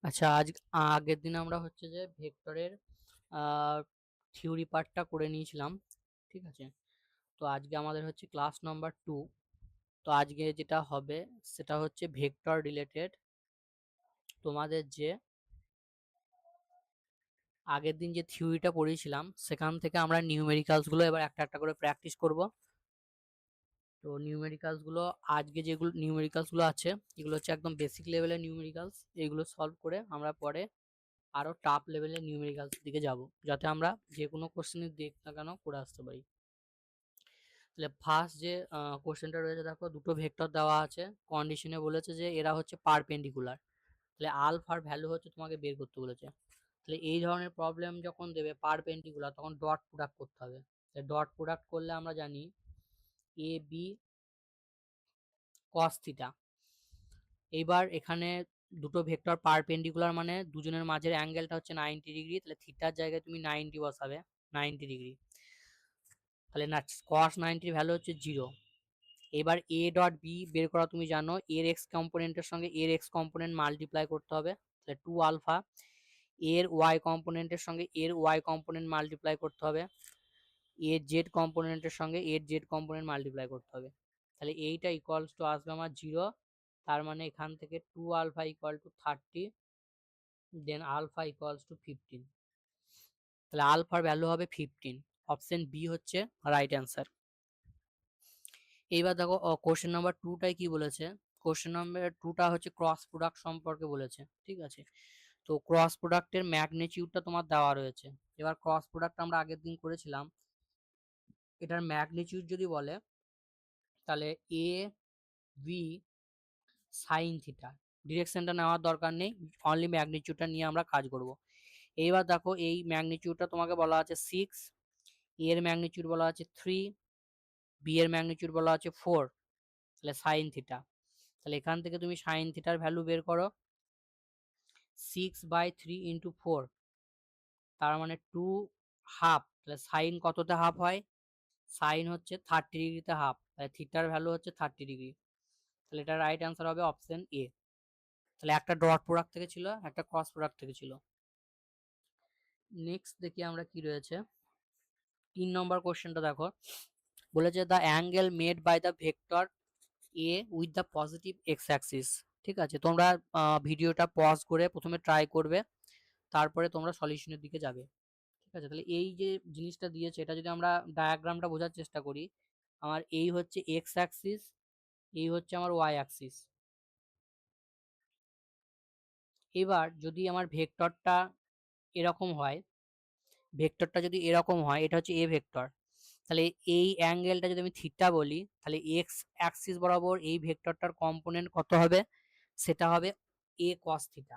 আচ্ছা, আগের দিন আমরা হচ্ছে যে ভেক্টরের থিওরি পার্টটা করে নিয়েছিলাম। ঠিক আছে, তো আজকে আমাদের হচ্ছে ক্লাস নাম্বার 2। তো আজকে যেটা হবে সেটা হচ্ছে ভেক্টর রিলেটেড। তোমাদের যে আগের দিন যে থিওরিটা পড়িয়েছিলাম সেখান থেকে আমরা নিউমেরিক্যালসগুলো এবার একটা একটা করে প্র্যাকটিস করব। তো নিউমেরিক্যালসগুলো আজকে যেগুলো নিউমেরিক্যালসগুলো আছে এগুলো হচ্ছে একদম বেসিক লেভেলের নিউমেরিক্যালস। এগুলো সলভ করে আমরা পরে আরো টাফ লেভেলের নিউমেরিক্যালস দিকে যাব, যাতে আমরা যে কোনো কোশ্চেনের দিক না কেন করে আসতে পারি। তাহলে ফার্স্ট যে কোশ্চেনটা রয়েছে, দেখো দুটো ভেক্টর দেওয়া আছে, কন্ডিশনে বলেছে যে এরা হচ্ছে পারপেন্ডিকুলার। তাহলে আলফার ভ্যালু হচ্ছে তোমাকে বের করতে বলেছে। তাহলে এই ধরনের প্রবলেম যখন দেবে পারপেন্ডিকুলার, তখন ডট প্রোডাক্ট করতে হবে। ডট প্রোডাক্ট করলে আমরা জানি এ বি কস থিটা। এইবার এখানে দুটো ভেক্টর পারপেন্ডিকুলার মানে দুজনের মাঝের অ্যাঙ্গেলটা হচ্ছে 90 ডিগ্রি। তাহলে থিটার জায়গায় তুমি 90 বসাবে, 90 ডিগ্রি। তাহলে না cos 90 ভ্যালু হচ্ছে 0। এবার এ ডট বি বের করা তুমি জানো, এর এক্স কম্পোনেন্টের সঙ্গে এর এক্স কম্পোনেন্ট মাল্টিপ্লাই করতে হবে। তাহলে 2 আলফা, এর ওয়াই কম্পোনেন্টের সঙ্গে এর ওয়াই কম্পোনেন্ট মাল্টিপ্লাই করতে হবে, এর জেড কম্পোনেন্টের সঙ্গে এর জেড কম্পোনেন্ট মাল্টিপ্লাই করতে হবে। তাহলে এইটা ইকুয়ালস টু আসবে আমার 0। তার মানে এখান থেকে 2 alpha equal to 30, then alpha equals to 15। তাহলে আলফার ভ্যালু হবে 15। অপশন বি হচ্ছে রাইট অ্যান্সার। এইবার দেখো কোশ্চেন নাম্বার 2টাই কি বলেছে। কোশ্চেন নাম্বার 2টা হচ্ছে ক্রস প্রোডাক্ট সম্পর্কে বলেছে। ঠিক আছে, তো ক্রস প্রোডাক্টের ম্যাগনিটিউডটা তোমার দেওয়া রয়েছে। এবার ক্রস প্রোডাক্ট আমরা আগের দিন করেছিলাম, এটার ম্যাগনিটিউড যদি বলে তাহলে এ ভি সাইন থিটা, ডিরেকশনটা নেওয়ার দরকার নেই, অনলি ম্যাগনিটিউডটা নিয়ে আমরা কাজ করব। এইবার দেখো এই ম্যাগনিটিউডটা তোমাকে বলা আছে 6, এর ম্যাগনিটিউড বলা আছে 3, বি এর ম্যাগনিটিউড বলা আছে 4। তাহলে সাইন থিটা, তাহলে এখান থেকে তুমি সাইন থিটার ভ্যালু বের করো। 6/3 ইন্টু 4, তার মানে 2 হাফ। তাহলে সাইন কততে হাফ হয়? সাইন হচ্ছে 30 ডিগ্রিতে হাফ, তাহলে থিটার ভ্যালু হচ্ছে 30 ডিগ্রি। তাহলে এটা রাইট অ্যান্সার হবে অপশন এ। তাহলে একটা ডট প্রোডাক্ট থেকে ছিল, একটা ক্রস প্রোডাক্ট থেকে ছিল। নেক্সট দেখি আমরা কি রয়েছে। 3 নম্বর কোশ্চেনটা দেখো, বলেছে the angle made by the vector A with the positive X axis. ঠিক আছে, তোমরা ভিডিওটা পজ করে প্রথমে ট্রাই করবে, তারপরে তোমরা সলিউশনের দিকে যাবে। ঠিক আছে, তাহলে এই যে জিনিসটা দিয়েছে এটা যদি আমরা ডায়াগ্রামটা বোঝার চেষ্টা করি, আমার এই হচ্ছে এক্স অ্যাক্সিস, এই হচ্ছে আমার ওয়াই অ্যাক্সিস। এবার যদি আমার ভেক্টরটা এরকম হয়, ভেক্টরটা যদি এরকম হয়, এটা হচ্ছে এ ভেক্টর, তাহলে এই অ্যাঙ্গেলটা যদি আমি থিটা বলি, তাহলে এক্স অ্যাক্সিস বরাবর এই ভেক্টরটার কম্পোনেন্ট কত হবে? সেটা হবে এ কস থিটা,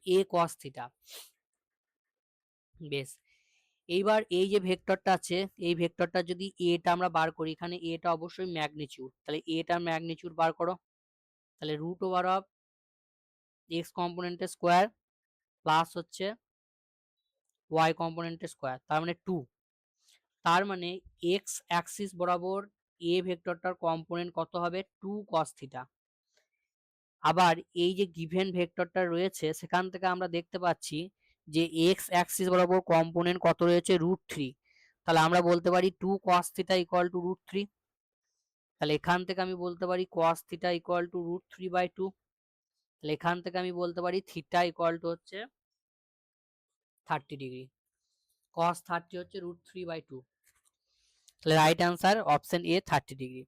এ কস থিটা। বেশ, এইবার এই যে ভেক্টরটা আছে, এই ভেক্টরটা যদি এটা আমরা বার করি, এখানে এটা অবশ্যই ম্যাগনিটিউড, তাহলে এটার ম্যাগনিটিউড বার করো। তাহলে রুট ওভার অফ এক্স কম্পোনেন্টের স্কোয়ার প্লাস হচ্ছে ওয়াই কম্পোনেন্টের স্কোয়ার, তার মানে 2। তার মানে এক্স অ্যাক্সিস বরাবর এ ভেক্টরটার কম্পোনেন্ট কত হবে? 2 cos থিটা। আবার এই যে গিভেন ভেক্টরটা রয়েছে সেখান থেকে আমরা দেখতে পাচ্ছি যে এক্স অ্যাক্সিস বরাবর কম্পোনেন্ট কত রয়েছে? √3। তাহলে আমরা বলতে পারি 2 cos থিটা ইকুয়াল টু √3। তাহলে এখান থেকে আমি বলতে পারি cos থিটা ইকুয়াল টু √3/2। তাহলে এখান থেকে আমি বলতে পারি থিটা ইকুয়াল টু হচ্ছে 30 ডিগ্রি। cos 30 হচ্ছে √3/2। তাহলে right answer option A 30 degree.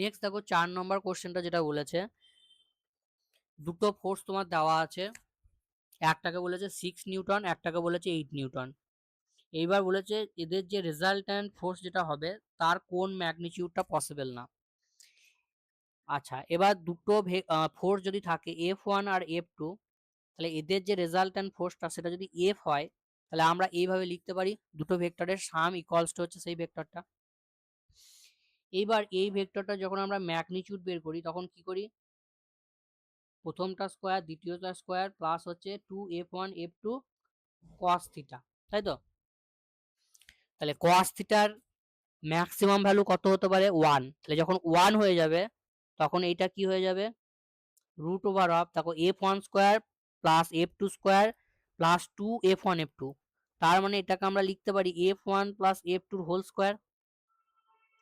Next দেখো 4 নম্বর কোশ্চেনটা যেটা বলেছে, দুটো ফোর্স তোমার দেওয়া আছে, একটাকে বলেছে 6 নিউটন, একটাকে বলেছে 8 নিউটন। এইবার বলেছে এদের যে রেজাল্ট্যান্ট ফোর্স যেটা হবে তার কোন ম্যাগনিটিউডটা পসিবল না। আচ্ছা, এবার দুটো ফোর্স যদি থাকে F1 আর F2, তাহলে এদের যে রেজাল্ট্যান্ট ফোর্সটা সেটা যদি F হয়, তাহলে আমরা এইভাবে লিখতে পারি দুটো ভেক্টরের সাম ইকুয়ালস টু হচ্ছে সেই ভেক্টরটা। এইবার এই ভেক্টরটা যখন আমরা ম্যাগনিটিউড বের করি তখন কি করি? প্রথমটা স্কোয়ার, দ্বিতীয়টা স্কোয়ার প্লাস হচ্ছে 2F1 F2 cos থিটা, তাই তো? তাহলে cos থিটার ম্যাক্সিমাম ভ্যালু কত হতে পারে? 1। তাহলে যখন 1 হয়ে যাবে তখন এইটা কি হয়ে যাবে? রুট ওভার অফ দেখো f1 square plus f2 square plus 2 f1 f2, তার মানে এটাকে আমরা লিখতে পারি f1 plus f2 whole square,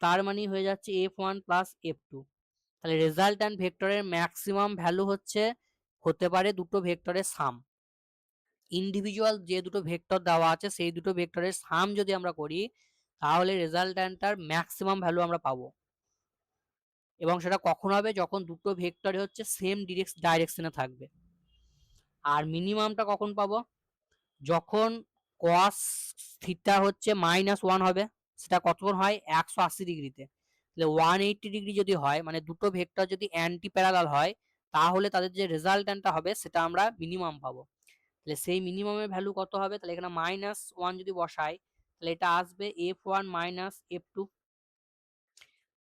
তার মানে হয়ে যাচ্ছে f1 প্লাস f2। তাহলে রেজাল্ট্যান্ট ভেক্টরের ম্যাক্সিমাম ভ্যালু হচ্ছে হতে পারে দুটো ভেক্টরের সাম। ইন্ডিভিজুয়াল যে দুটো ভেক্টর দেওয়া আছে সেই দুটো ভেক্টরের সাম যদি আমরা করি তাহলে রেজাল্ট্যান্টটার ম্যাক্সিমাম ভ্যালু আমরা পাবো, এবং সেটা কখন হবে যখন দুটো ভেক্টরে হচ্ছে সেম ডাইরেকশনে থাকবে। আর মিনিমামটা কখন পাবো, যখন কস থিটা হচ্ছে -1 হবে, সেটা কতক্ষণ হয় 180 ডিগ্রিতে। তাহলে 180 ডিগ্রি যদি হয় মানে দুটো ভেক্টর যদি অ্যান্টি প্যারালাল হয় তাহলে তাদের যে রেজাল্ট্যান্টটা হবে সেটা আমরা মিনিমাম পাবো। তাহলে সেই মিনিমামের ভ্যালু কত হবে, তাহলে এখানে -1 যদি বসাই তাহলে এটা আসবে f1 মাইনাস f2।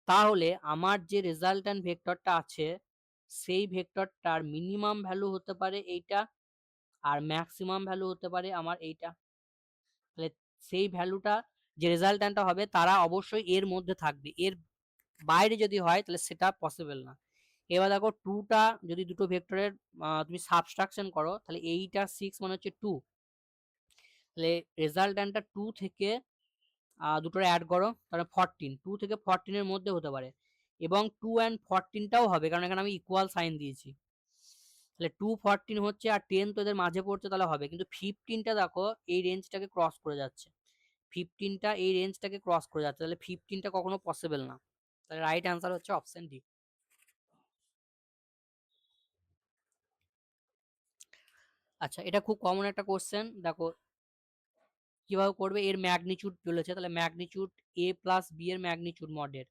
তাহলে আমার যে রেজাল্ট্যান্ট ভেক্টরটা আছে সেই ভেক্টরটার মিনিমাম ভ্যালু হতে পারে এইটা আর ম্যাক্সিমাম ভ্যালু হতে পারে আমার এইটা। তাহলে সেই ভ্যালুটা যে রেজাল্ট্যান্টটা হবে তারা অবশ্যই এর মধ্যে থাকবে, এর বাইরে যদি হয় তাহলে সেটা পসিবল না। এবার দেখো টুটা যদি দুটো ভেক্টরের তুমি সাবট্রাকশন করো তাহলে 8 আর 6 মানে হচ্ছে 2, তাহলে রেজাল্ট্যান্টটা 2 থেকে দুটোর অ্যাড করো তাহলে 14, 2 থেকে 14 এর মধ্যে হতে পারে, এবং 2 and 14টাও হবে কারণ এখানে আমি ইকুয়াল সাইন দিয়েছি। তাহলে 2 14 হচ্ছে আর 10 তো এদের মাঝে পড়ছে তাহলে হবে, কিন্তু 15টা দেখো এই রেঞ্জটাকে ক্রস করে যাচ্ছে, 15টা এই রেঞ্জটাকে ক্রস করে যাচ্ছে, তাহলে 15টা কখনো পসিবল না। তাহলে রাইট অ্যান্সার হচ্ছে অপশন ডি। আচ্ছা, এটা খুব কমন একটা কোশ্চেন, দেখো কিভাবে করবে, এর ম্যাগনিচিউড বলেছে, তাহলে ম্যাগনিচিউড a প্লাস b এর ম্যাগনিচিউড মডের,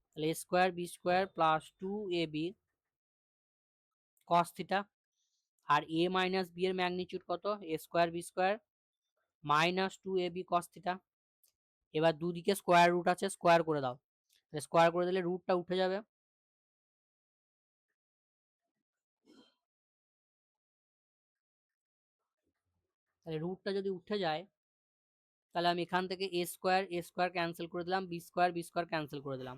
তাহলে a square b square plus 2ab cos theta, আর a মাইনাস b এর ম্যাগনিচিউড কত, a square b square minus 2ab cos theta. এবার দুদিকে স্কোয়ার রুট আছে, স্কোয়ার করে দাও, স্কোয়ার করে দিলে রুটটা উঠে যাবে, তাহলে রুটটা যদি উঠে যায় তাহলে আমি এখান থেকে এ স্কোয়ার ক্যান্সেল করে দিলাম, বি স্কোয়ার ক্যান্সেল করে দিলাম,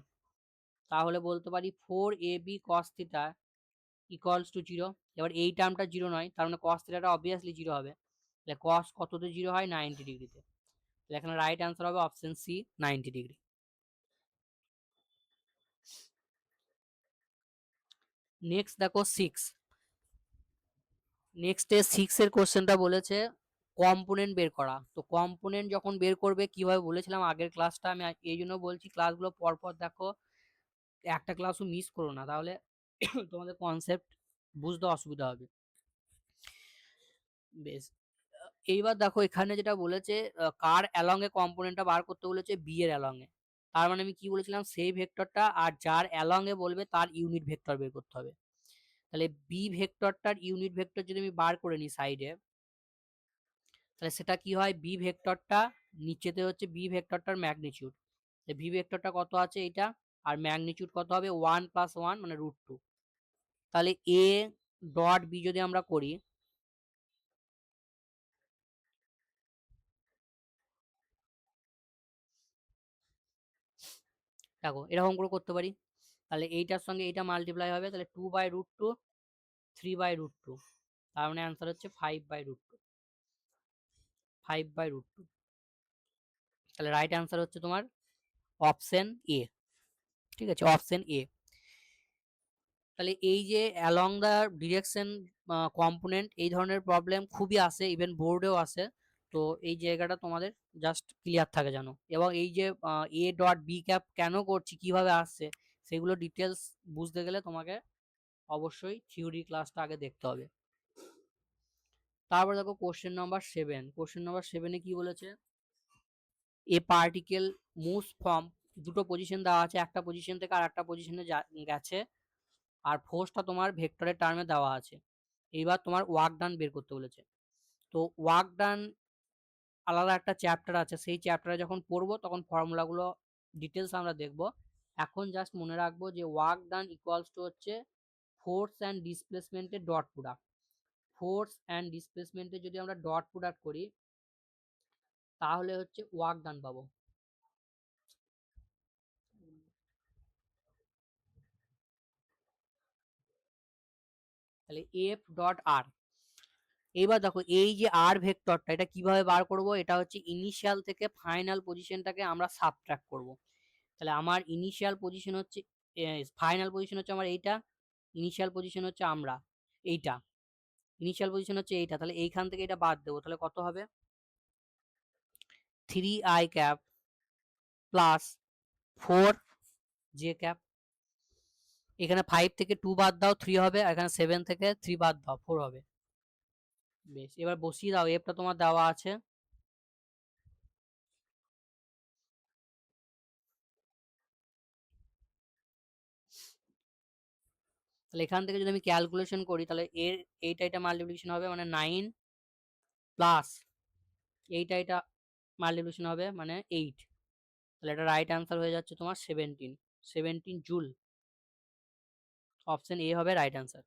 তাহলে বলতে পারি 4ab cos theta equals to 0। এবার এই টার্মটা 0 নয়, তার মানে cos থিটাটা অবভিয়াসলি 0 হবে, তাহলে cos কততে 0 হয় 90 ডিগ্রিতে, তাহলে এখানে রাইট অ্যান্সার হবে অপশন সি 90 ডিগ্রি। নেক্সট দেখো 6, নেক্সটে 6 এর কোশ্চেনটা বলেছে কম্পোনেন্ট বের করা। তো কম্পোনেন্ট যখন বের করবে কিভাবে বলেছিলাম আগের ক্লাসটা, আমি এই জন্য বলছি ক্লাসগুলো পরপর দেখো, একটা ক্লাসও মিস করো না, তাহলে তোমাদের কনসেপ্ট বুঝতে অসুবিধা হবে। বেশ, এইবার দেখো এখানে যেটা বলেছে কার অ্যালং এ কম্পোনেন্টটা বার করতে বলেছে, বি এর অ্যালং এ, তার মানে আমি কি বলেছিলাম সেই ভেক্টরটা আর যার অ্যালং এ বলবে তার ইউনিট ভেক্টর বের করতে হবে। তাহলে বি ভেক্টরটার ইউনিট ভেক্টর যদি আমি বার করে নিই সাইডে, তাহলে সেটা কি হয়, বি ভেক্টরটা নিচেতে হচ্ছে বি ভেক্টরটার ম্যাগনিচিউড, ভি ভেক্টরটা কত আছে এটা, আর ম্যাগনিচিউড কত হবে 1 + 1 মানে √2। তাহলে এ ডট বি যদি আমরা করি, দেখো এরকম করে করতে পারি, তাহলে এইটার সঙ্গে এইটা মাল্টিপ্লাই হবে, তাহলে 2/√2 3/√2, তার মানে অ্যান্সার হচ্ছে 5/√2, 5/√2। তাহলে রাইট অ্যান্সার হচ্ছে তোমার অপশন এ, ঠিক আছে, অপশন এ। তাহলে এই যে অ্যালং দ্য ডিরেকশন কম্পোনেন্ট, এই ধরনের প্রবলেম খুবই আসে, ইভেন বোর্ডেও আসে, তো এই জায়গাটা তোমাদের জাস্ট ক্লিয়ার থাকে জানো, এবং এই যে এ ডট বি ক্যাপ কেন করছি কিভাবে আসছে সেগুলো ডিটেলস বুঝতে গেলে তোমাকে অবশ্যই থিওরি ক্লাসটা আগে দেখতে হবে। তারপর দেখো কোশ্চেন নাম্বার 7, কোশ্চেন নাম্বার 7-এ কি বলেছে, এ পার্টিকেল মুভস ফ্রম, দুটো পজিশন দেওয়া আছে, একটা পজিশন থেকে আর একটা পজিশনে গেছে, আর ফোর্সটা তোমার ভেক্টরের টার্মে দেওয়া আছে, এইবার তোমার ওয়ার্ক ডান বের করতে বলেছে। তো ওয়ার্ক ডান আলাদা একটা চ্যাপ্টার আছে, সেই চ্যাপ্টারে যখন পড়বো তখন ফর্মুলাগুলো ডিটেলস আমরা দেখব, এখন জাস্ট মনে রাখবো যে ওয়ার্ক ডান ইকুয়ালস টু হচ্ছে ফোর্স অ্যান্ড ডিসপ্লেসমেন্টের ডট প্রোডাক্ট, ফোর্স অ্যান্ড ডিসপ্লেসমেন্টের যদি আমরা ডট প্রোডাক্ট করি তাহলে হচ্ছে ওয়ার্ক ডান পাবো। তাহলে এফ ডট আর। এবার দেখো এই যে আর ভেক্টরটা, এটা কিভাবে বার করব? এটা হচ্ছে ইনিশিয়াল থেকে ফাইনাল পজিশনটাকে আমরা সাবট্রাক্ট করব। তাহলে আমার ইনিশিয়াল পজিশন হচ্ছে, ফাইনাল পজিশন হচ্ছে আমার এইটা, ইনিশিয়াল পজিশন হচ্ছে আমরা এইটা, ইনিশিয়াল পজিশন হচ্ছে এইটা। তাহলে এইখান থেকে এটা বাদ দেবো, তাহলে কত হবে? 3i cap plus 4j cap. এখানে 5 থেকে 2 বাদ দাও 3 হবে, আর এখানে 7 থেকে 3 বাদ দাও 4 হবে। বেশ, এবার বসিয়ে দাও, এফটা তোমার দেওয়া আছে। তাহলে এখান থেকে যদি আমি ক্যালকুলেশন করি, তাহলে এর এইটা এটা মাল্টিপ্লিকেশন হবে মানে 9 প্লাস এইটা এটা মাল্টিপ্লিকেশন হবে মানে 8। তাহলে এটা রাইট অ্যান্সার হয়ে যাচ্ছে তোমার 17 জুল। অপশন এ হবে রাইট অ্যান্সার।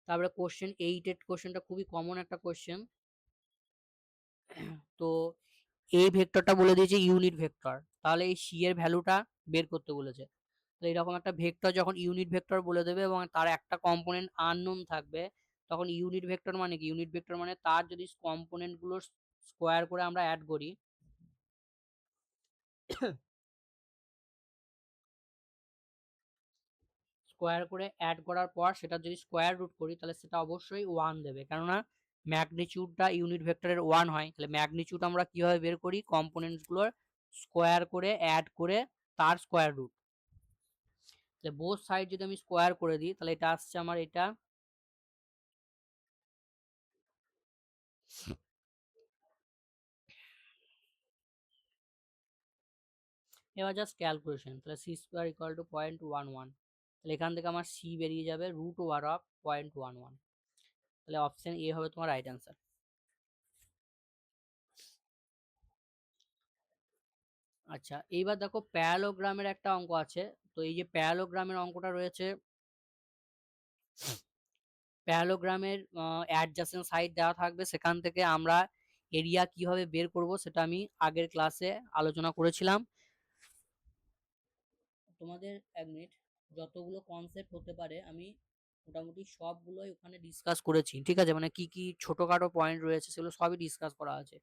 তারপরে কোশ্চেন 8 এর কোশ্চেনটা খুবই কমন একটা কোশ্চেন। তো এই ভেক্টরটা বলে দিয়েছে ইউনিট ভেক্টর, তাহলে এই সি এর ভ্যালুটা বের করতে বলেছে। তো এরকম একটা ভেক্টর যখন ইউনিট ভেক্টর বলে দেবে এবং তার একটা কম্পোনেন্ট আননোন থাকবে, তখন ইউনিট ভেক্টর মানে কি? ইউনিট ভেক্টর মানে তার যদি কম্পোনেন্ট গুলো স্কোয়ার করে আমরা অ্যাড করি, স্কোয়ার করে অ্যাড করার পর সেটা যদি স্কোয়ার রুট করি, তাহলে সেটা অবশ্যই 1 দেবে, কেননা ম্যাগনিটিউডটা ইউনিট ভেক্টরের 1 হয়। তাহলে ম্যাগনিটিউড আমরা কিভাবে বের করি? কম্পোনেন্টস গুলোর স্কোয়ার করে অ্যাড করে তার স্কোয়ার রুট। তাহলে বোথ সাইড যদি আমি স্কোয়ার করে দিই, তাহলে এটা আসছে আমার এটা, এবার জাস্ট ক্যালকুলেশন। তাহলে সি স্কোয়ার ইকুয়াল টু 0.11। তাহলে এখান থেকে আমার সি বেরিয়ে যাবে রুট ওভার অফ 0.11। তাহলে অপশন এ হবে তোমার রাইট অ্যান্সার। আচ্ছা, এইবার দেখো প্যারালোগ্রামের একটা অঙ্ক আছে। তো এই যে প্যারালোগ্রামের অঙ্কটা রয়েছে, প্যারালোগ্রামের অ্যাডজাসেন্ট সাইড দেওয়া থাকবে, সেখান থেকে আমরা এরিয়া কিভাবে বের করব সেটা আমি আগের ক্লাসে আলোচনা করেছিলাম। তোমাদের এক মিনিট, যতগুলো কনসেপ্ট হতে পারে আমি মোটামুটি সবগুলোই ওখানে ডিসকাস করেছি, ঠিক আছে? মানে কি কি ছোটখাটো পয়েন্ট রয়েছে সেগুলো সবই ডিসকাস করা আছে।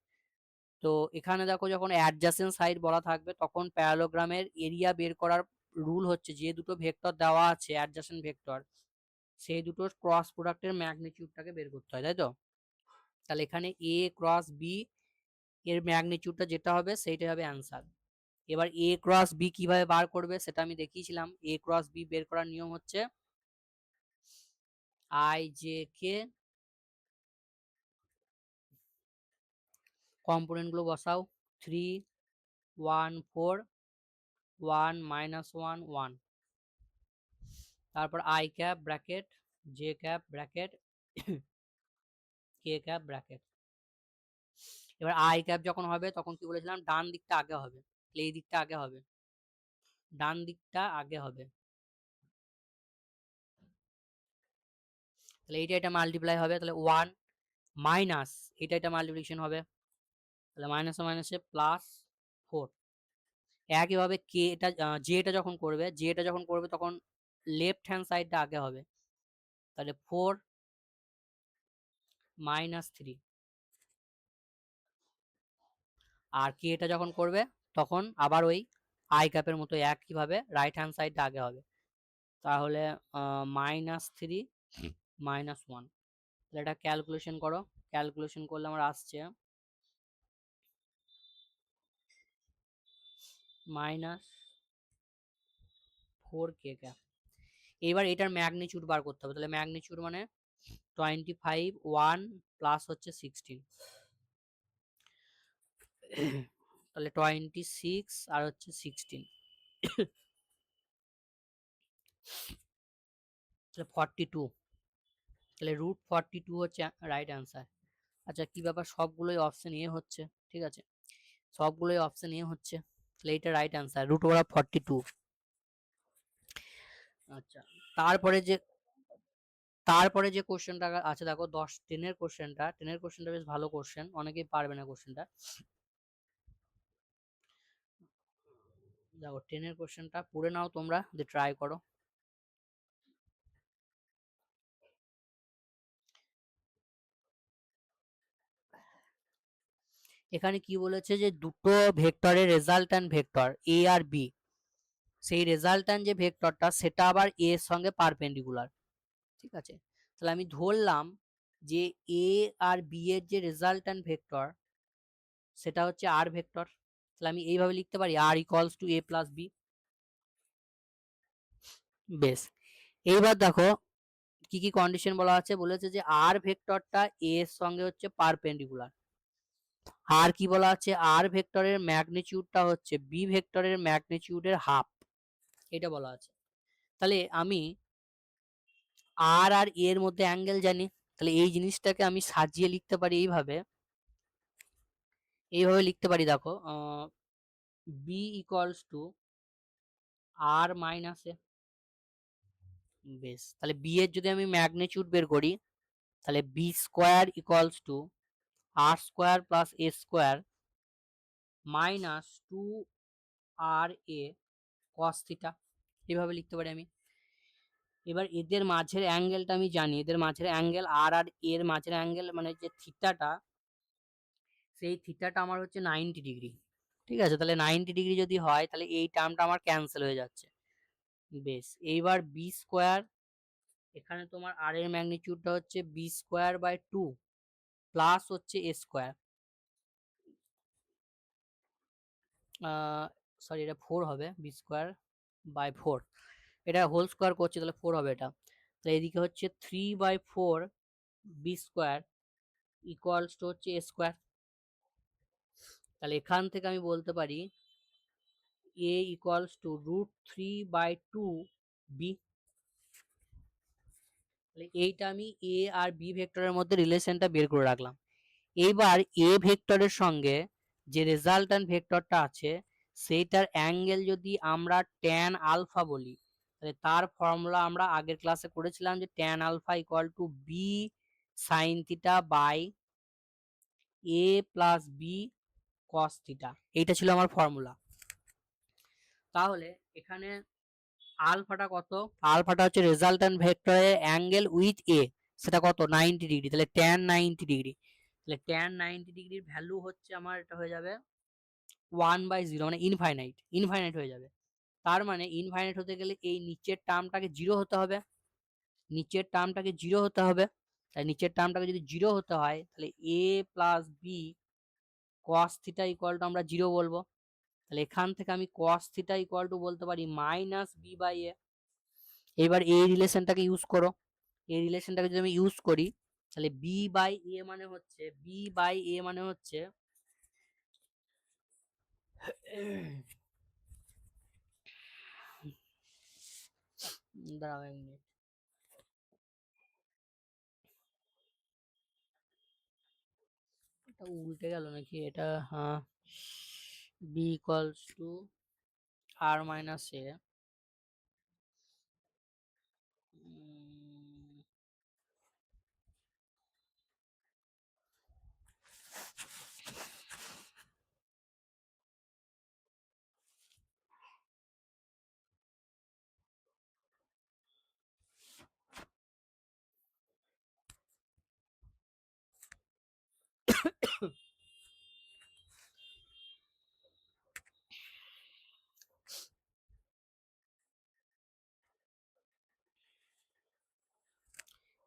তো এখানে দেখো যখন অ্যাডজাসেন্ট সাইড বলা থাকবে, তখন প্যারালোগ্রামের এরিয়া বের করার রুল হচ্ছে, যে দুটো ভেক্টর দেওয়া আছে অ্যাডজাসেন্ট ভেক্টর, সেই দুটোর ক্রস প্রোডাক্টের ম্যাগনিটিউডটাকে বের করতে হয়, তাই তো? তাহলে এখানে এ ক্রস বি এর ম্যাগনিটিউডটা যেটা হবে সেইটাই হবে অ্যান্সার। এবার এ ক্রস বি কিভাবে বার করবে সেটা আমি দেখিয়েছিলাম। এ ক্রস বি বের করার নিয়ম হচ্ছে আই জে কে, কম্পোনেন্ট গুলো বসাও, 3 1 4 1 -1 1, তারপর I cap bracket, J cap bracket, K cap bracket. এবার আই ক্যাপ যখন হবে তখন কি বলেছিলাম? ডান দিকটা আগে হবে, এই দিকটা আগে হবে, ডান দিকটা আগে হবে। তাহলে এইটা এটা মাল্টিপ্লাই হবে, তাহলে 1 মাইনাস এটা এটা মাল্টিপ্লিকেশন হবে, তাহলে মাইনাসে মাইনাসে প্লাস 4। একইভাবে কে এটা জে এটা যখন করবে, জে এটা যখন করবে তখন লেফট হ্যান্ড সাইডটা আগে হবে, তাহলে 4 -3। আর কে এটা যখন করবে তখন আবার ওই আই ক্যাপের মতো একইভাবে রাইট হ্যান্ড সাইডটা আগে হবে, তাহলে -3 -1। তাহলে এটা ক্যালকুলেশন করো, ক্যালকুলেশন করলে আমার আসছে -4 কে ক্যাপ। এবার এটার ম্যাগনিটিউড বার করতে হবে, তাহলে ম্যাগনিটিউড মানে 25 1 প্লাস হচ্ছে 16, তাহলে 26 আর হচ্ছে 16, তাহলে 42। তাহলে √42 হচ্ছে রাইট অ্যান্সার। আচ্ছা, কি ব্যাপার, সবগুলোই অপশন এ হচ্ছে? ঠিক আছে, সবগুলোই অপশন এ হচ্ছে, তাহলে এটা রাইট অ্যান্সার √42। আচ্ছা, তারপরে যে কোশ্চেনটা আছে দেখো 10 10 এর কোশ্চেনটা বেশ ভালো কোশ্চেন, অনেকেই পারবে না কোশ্চেনটা। দেখো 10 এর কোশ্চেনটা পড়ে নাও তোমরা, যে ট্রাই করো। এখানে কি বলেছে যে দুটো ভেক্টরের রেজাল্ট্যান্ট ভেক্টর এ আর বি, সেই রেজাল্ট্যান্ট যে ভেক্টরটা সেটা আবার এ এর সঙ্গে পারপেন্ডিকুলার। ঠিক আছে, তাহলে আমি ধরলাম যে এ আর বি এর যে রেজাল্ট্যান্ট ভেক্টর সেটা হচ্ছে আর ভেক্টর। তাহলে আমি এইভাবে লিখতে পারি R equals to A plus B. বেশ, এইবার দেখো কি কি কন্ডিশন বলা আছে, বলেছে যে আর ভেক্টরটা এ এর সঙ্গে হচ্ছে পারপেন্ডিকুলার। আর কি বলা আছে, আর ভেক্টরের ম্যাগনিটিউডটা হচ্ছে বি ভেক্টরের ম্যাগনিটিউডের হাফ, এটা বলা আছে। তাহলে আমি আর আর এর মধ্যে অ্যাঙ্গেল জানি, তাহলে এই জিনিসটাকে আমি সাজিয়ে লিখতে পারি এইভাবে, এইভাবে লিখতে পারি দেখো B equals to R minus A. বেশ, তাহলে বি এর যদি আমি ম্যাগনিটিউড বের করি তাহলে B square equals to R square plus A square minus two R A cos theta, এভাবে লিখতে পারি আমি। এবার এদের মাঝের অ্যাঙ্গেলটা আমি জানি, এদের মাঝের অ্যাঙ্গেল আর আর এর মাঝের অ্যাঙ্গেল মানে যে থিটাটা, সেই থিটাটা আমার হচ্ছে 90 ডিগ্রি। ঠিক আছে, তাহলে 90 ডিগ্রি যদি হয় তাহলে এই টার্মটা আমার ক্যান্সেল হয়ে যাচ্ছে। বেশ, এইবার বি স্কোয়ার, এখানে তোমার আর এর ম্যাগনিটিউডটা হচ্ছে বি স্কোয়ার বাই 2 প্লাস হচ্ছে এ স্কোয়ার, সরি এটা 4 হবে, বি স্কোয়ার বাই 4, এটা হোল স্কোয়ার করছে তাহলে 4 হবে এটা। তাহলে এদিকে হচ্ছে 3/4 বি স্কোয়ার ইকুয়ালস টু হচ্ছে এ স্কোয়ার। তাহলে এখান থেকে আমি বলতে পারি a ইকুয়ালস টু √3/2 বি। তাহলে এইটা আমি এ আর বি ভেক্টরের মধ্যে রিলেশনটা বের করে রাখলাম। এইবার এ ভেক্টরের সঙ্গে যে রেজাল্ট্যান্ট ভেক্টরটা আছে সেইটার অ্যাঙ্গেল যদি আমরা ট্যান আলফা বলি, তাহলে তার ফর্মুলা আমরা আগের ক্লাসে করেছিলাম যে tan alpha equal to B sine theta by A plus B cos theta, এইটা ছিল আমার ফর্মুলা। তাহলে এখানে আলফাটা কত, আলফাটা হচ্ছে রেজাল্ট্যান্ট ভেক্টরের অ্যাঙ্গেল উইথ এ, সেটা কত 90 ডিগ্রি, তাহলে ট্যান 90 ডিগ্রি, তাহলে ট্যান 90 ডিগ্রির ভ্যালু হচ্ছে আমার এটা হয়ে যাবে 1/0, মানে ইনফাইনাইট, ইনফাইনাইট হয়ে যাবে। তার মানে ইনফাইনাইট হতে গেলে এই নিচের টার্মটাকে জিরো হতে হবে, নিচের টার্মটাকে জিরো হতে হবে। তাই নিচের টার্মটাকে যদি জিরো হতে হয় তাহলে A plus B cos theta equal to আমরা জিরো বলবো। তাহলে এখান থেকে আমি কস থিটা ইকুয়াল টু বলতে পারি মাইনাস বি বাই এ। এবার এই রিলেশনটাকে ইউজ করো, এই রিলেশনটাকে যদি আমি ইউজ করি তাহলে বি বাই এ মানে হচ্ছে, বি বাই এ মানে হচ্ছে দাঁড়াও এক মিনিট, এটা উল্টে গেল নাকি এটা, হ্যাঁ, B equals to R minus A,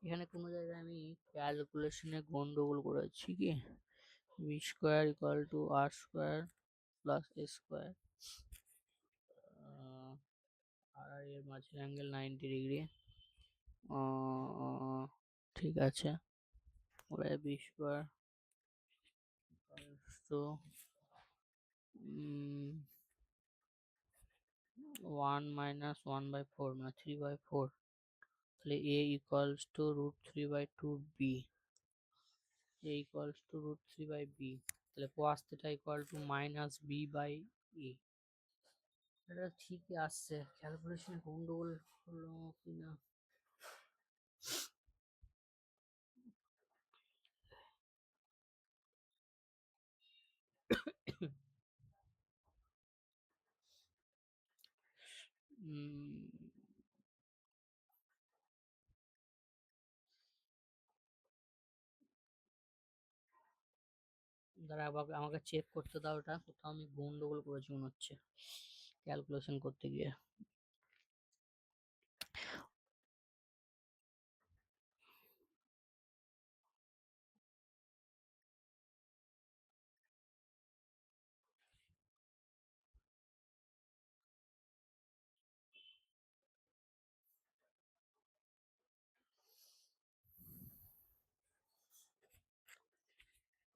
এখানে কোনো জায়গায় আমি ক্যালকুলেশনে গন্ডগোল করেছি কি, B square equal to R square plus A square, আর এর মাঝের অ্যাঙ্গেল 90 ডিগ্রি, ঠিক আছে, বি স্কোয়ার টু 1 - 1/4 মানে 3/4, তাহলে a equals to √3/2 B, a equals to √3/b, তাহলে cos theta equal to minus B by A. এটা ঠিকই আসছে, ক্যালকুলেশন গন্ডগোল হলো কিনা। দাঁড়া আমাকে চেক করতে দাও, ওটা কোথাও আমি গন্ডগোল করেছি মনে হচ্ছে ক্যালকুলেশন করতে গিয়ে।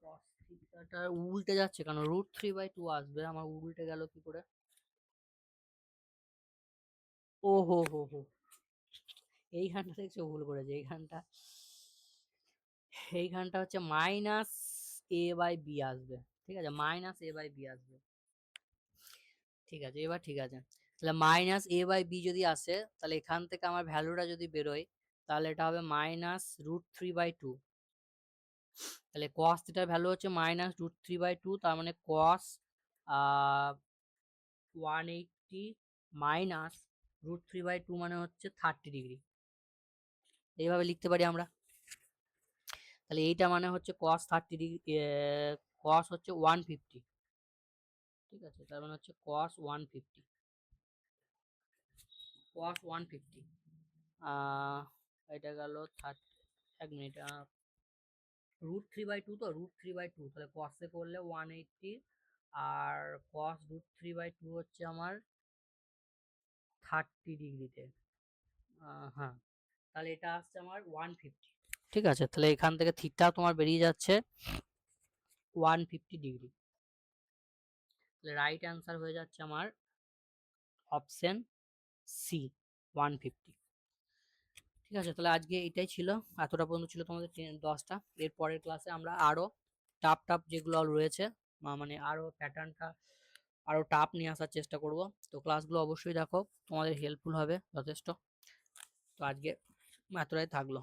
cos থিটাটা উল্টে যাচ্ছে কেন? √3/2 আসবে, আমার উল্টে গেল কি করে? ও হো হো হো, এইখানটা দেখছো ভুল করেছে, এইখানটা হচ্ছে -a/b আসবে। ঠিক আছে, -a/b আসবে। ঠিক আছে, এবার ঠিক আছে। তাহলে -a/b যদি আসে, তাহলে এখান থেকে আমার ভ্যালুটা যদি বেরোয়, তাহলে এটা হবে -√3/2। তাহলে cos থিটার ভ্যালু হচ্ছে -√3/2, তার মানে cos 180 -√3/2 মানে হচ্ছে 30°। এইভাবে লিখতে পারি আমরা। তাহলে এইটা মানে হচ্ছে cos 30°, cos হচ্ছে 150। ঠিক আছে, তার মানে হচ্ছে cos 150, এটা গেল 30। 1 মিনিট, √3/2, তো √3/2 তাহলে cos এ করলে 180, আর cos √3/2 হচ্ছে আমার 30°তে। হ্যাঁ, তাহলে এটা আসছে আমার 150। ঠিক আছে, তাহলে এখান থেকে থিটা তোমার বেরিয়ে যাচ্ছে 150°। তাহলে রাইট অ্যান্সার হয়ে যাচ্ছে আমার অপশন সি, 150। ঠিক আছে, তাহলে আজকে এটাই ছিল, এতটা পর্যন্ত ছিল তোমাদের 10টা। এর পরের ক্লাসে আমরা আরো টাফ টাফ যেগুলো রয়েছে, মানে আরো প্যাটার্নটা আরো টাফ নিয়ে আসার চেষ্টা করব। তো ক্লাসগুলো অবশ্যই দেখো, তোমাদের হেল্পফুল হবে যথেষ্ট। তো আজকে এতটাই থাকলো।